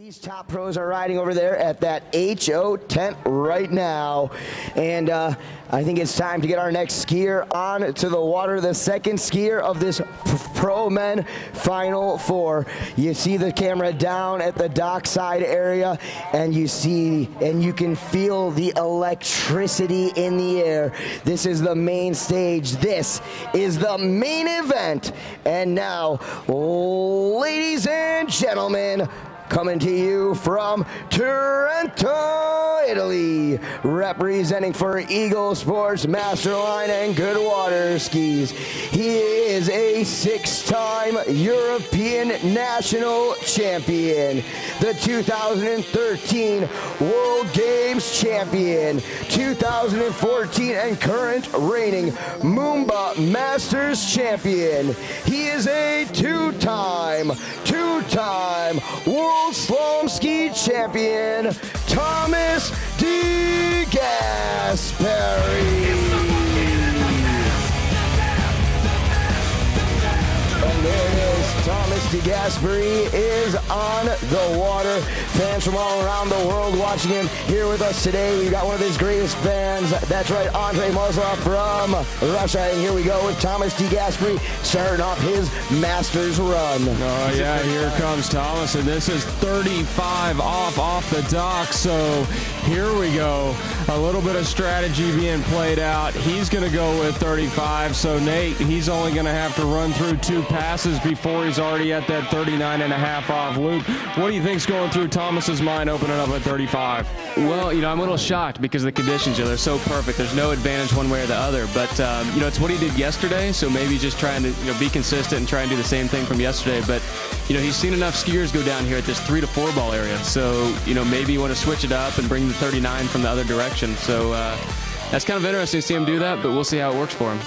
These top pros are riding over there at that HO tent right now. And I think it's time to get our next skier on to the water, the second skier of this Pro Men Final Four. You see the camera down at the dockside area, and you see and you can feel the electricity in the air. This is the main stage. This is the main event. And now, ladies and gentlemen, coming to you from Taranto, Italy, representing for Eagle Sports, Masterline, and Goodwater Skis. He is a six-time European national champion, the 2013 World Games champion, 2014 and current reigning Moomba Masters champion. He is a two-time World Slalom Ski champion, Thomas Degasperi. And there it is. Thomas Degasperi is on the water. Fans from all around the world watching him here with us today. We've got one of his greatest fans. That's right, Andrei Moslov from Russia. And here we go with Thomas Degasperi starting off his Masters run. Oh yeah, here comes Thomas, and this is 35 off the dock. So here we go. A little bit of strategy being played out. He's going to go with 35. So Nate, he's only going to have to run through two passes before he's already at that 39.5 off loop. What do you think's going through Thomas's mind opening up at 35? Well, I'm a little shocked because the conditions, they're so perfect. There's no advantage one way or the other. But, it's what he did yesterday, so maybe just trying to, be consistent and try and do the same thing from yesterday. But, he's seen enough skiers go down here at this 3 to 4 ball area. So, maybe you want to switch it up and bring the 39 from the other direction. So that's kind of interesting to see him do that, but we'll see how it works for him.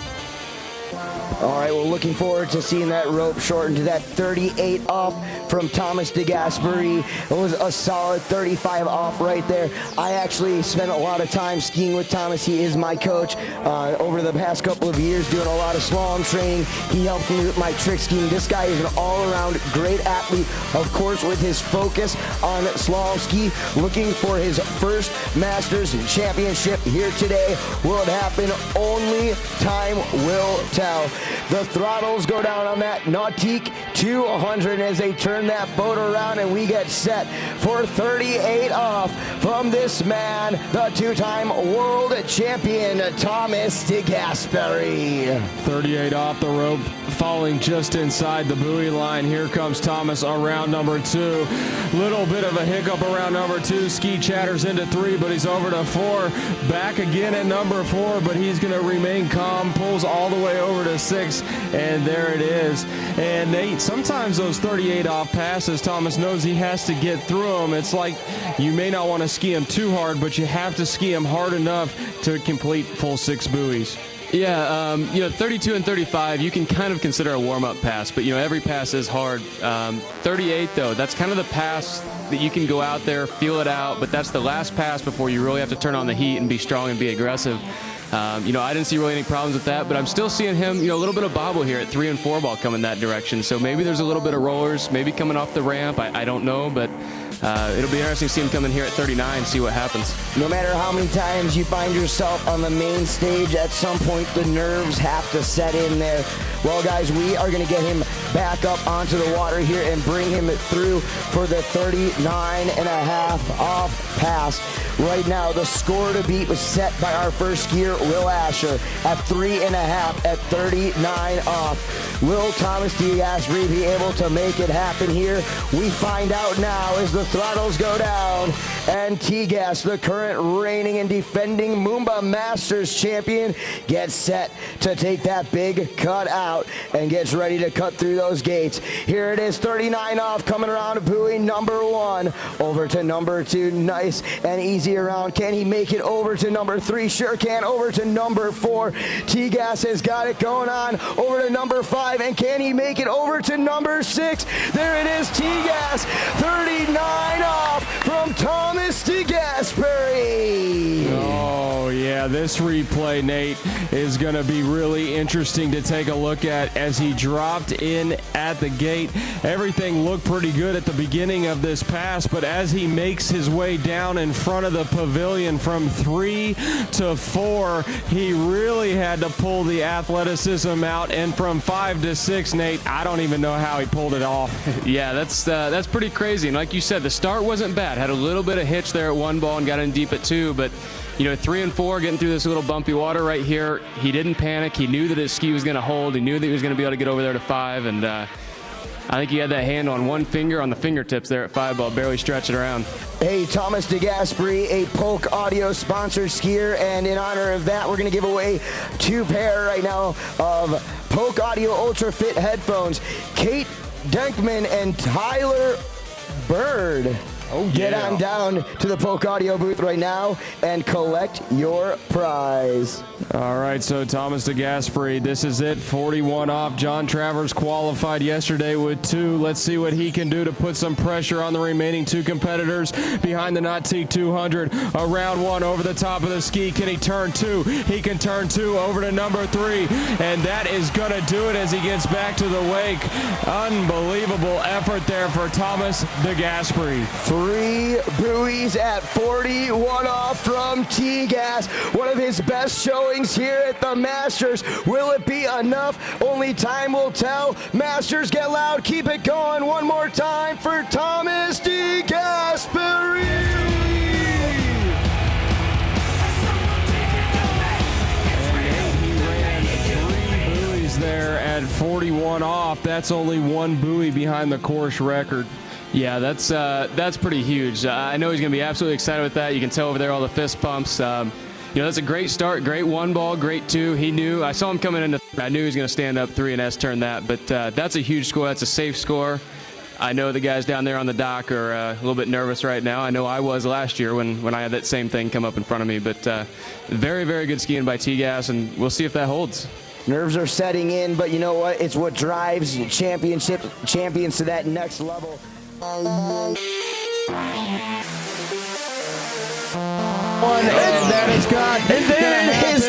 All right, we're looking forward to seeing that rope shortened to that 38 off from Thomas Degasperi. It was a solid 35 off right there. I actually spent a lot of time skiing with Thomas. He is my coach over the past couple of years, doing a lot of slalom training. He helped me with my trick skiing. This guy is an all-around great athlete, of course, with his focus on slalom ski, looking for his first Masters championship here today. Will it happen? Only time will tell. The throttles go down on that Nautique 200 as they turn that boat around, and we get set for 38 off from this man, the two-time world champion, Thomas Degasperi. 38 off the rope, falling just inside the buoy line. Here comes Thomas around number 2. Little bit of a hiccup around number 2. Ski chatters into 3, but he's over to 4. Back again at number 4, but he's going to remain calm. Pulls all the way over to 6, and there it is. And Nate, sometimes those 38 off passes, Thomas knows he has to get through them. It's like you may not want to ski him too hard, but you have to ski him hard enough to complete full 6 buoys. Yeah, 32 and 35, you can kind of consider a warm-up pass, but, every pass is hard. 38, though, that's kind of the pass that you can go out there, feel it out, but that's the last pass before you really have to turn on the heat and be strong and be aggressive. I didn't see really any problems with that, but I'm still seeing him, a little bit of bobble here at 3 and 4 ball coming that direction. So maybe there's a little bit of rollers, maybe coming off the ramp. I don't know, but it'll be interesting to see him come in here at 39, see what happens. No matter how many times you find yourself on the main stage, at some point the nerves have to set in there. Well, guys, we are going to get him back up onto the water here and bring him through for the 39.5 off pass. Right now, the score to beat was set by our first skier, Will Asher, at 3.5 at 39 off. Will Thomas Degasperi be able to make it happen here? We find out now as the throttles go down, and Degas, the current reigning and defending Moomba Masters champion, gets set to take that big cut out and gets ready to cut through those gates. Here it is, 39 off, coming around buoy number 1, over to number 2, nice and easy around. Can he make it over to number 3? Sure can. Over to number 4. Degas has got it going on. Over to number 5, and can he make it over to number 6? There it is, Degas, 39 off from Thomas Degasperi. Oh, yeah, this replay, Nate, is going to be really interesting to take a look at as he dropped in at the gate. Everything looked pretty good at the beginning of this pass, but as he makes his way down in front of the pavilion from 3 to 4, he really had to pull the athleticism out, and from 5 to 6, Nate, I don't even know how he pulled it off. Yeah, that's pretty crazy. And like you said, the start wasn't bad. Had a little bit of hitch there at 1 ball and got in deep at 2, but 3 and 4, getting through this little bumpy water right here, he didn't panic. He knew that his ski was going to hold. He knew that he was going to be able to get over there to 5, and I think he had that hand on one finger on the fingertips there at 5 ball, barely stretching around. Hey, Thomas Degasperi, a Polk Audio sponsored skier, and in honor of that, we're going to give away 2 pair right now of Polk Audio Ultra Fit headphones. Kate Denkman and Tyler Bird. Oh, yeah. Get on down to the Polk Audio booth right now and collect your prize. All right, so Thomas Degasperi, this is it, 41 off. John Travers qualified yesterday with 2. Let's see what he can do to put some pressure on the remaining 2 competitors behind the Nautique 200. Around 1 over the top of the ski. Can he turn 2? He can turn 2 over to number 3, and that is going to do it as he gets back to the wake. Unbelievable effort there for Thomas Degasperi. 3 buoys at 41 off from T-Gas. One of his best showings here at the Masters. Will it be enough? Only time will tell. Masters, get loud. Keep it going. One more time for Thomas Degasperi. There at 41 off. That's only 1 buoy behind the course record. Yeah, that's pretty huge. I know he's going to be absolutely excited with that. You can tell over there all the fist pumps. That's a great start, great 1 ball, great 2. He knew. I saw him coming into. I knew he was going to stand up 3 and S-turn that. But that's a huge score. That's a safe score. I know the guys down there on the dock are a little bit nervous right now. I know I was last year when I had that same thing come up in front of me. But very, very good skiing by T-Gas, and we'll see if that holds. Nerves are setting in, but you know what? It's what drives champions to that next level. And that is gone. And there it is,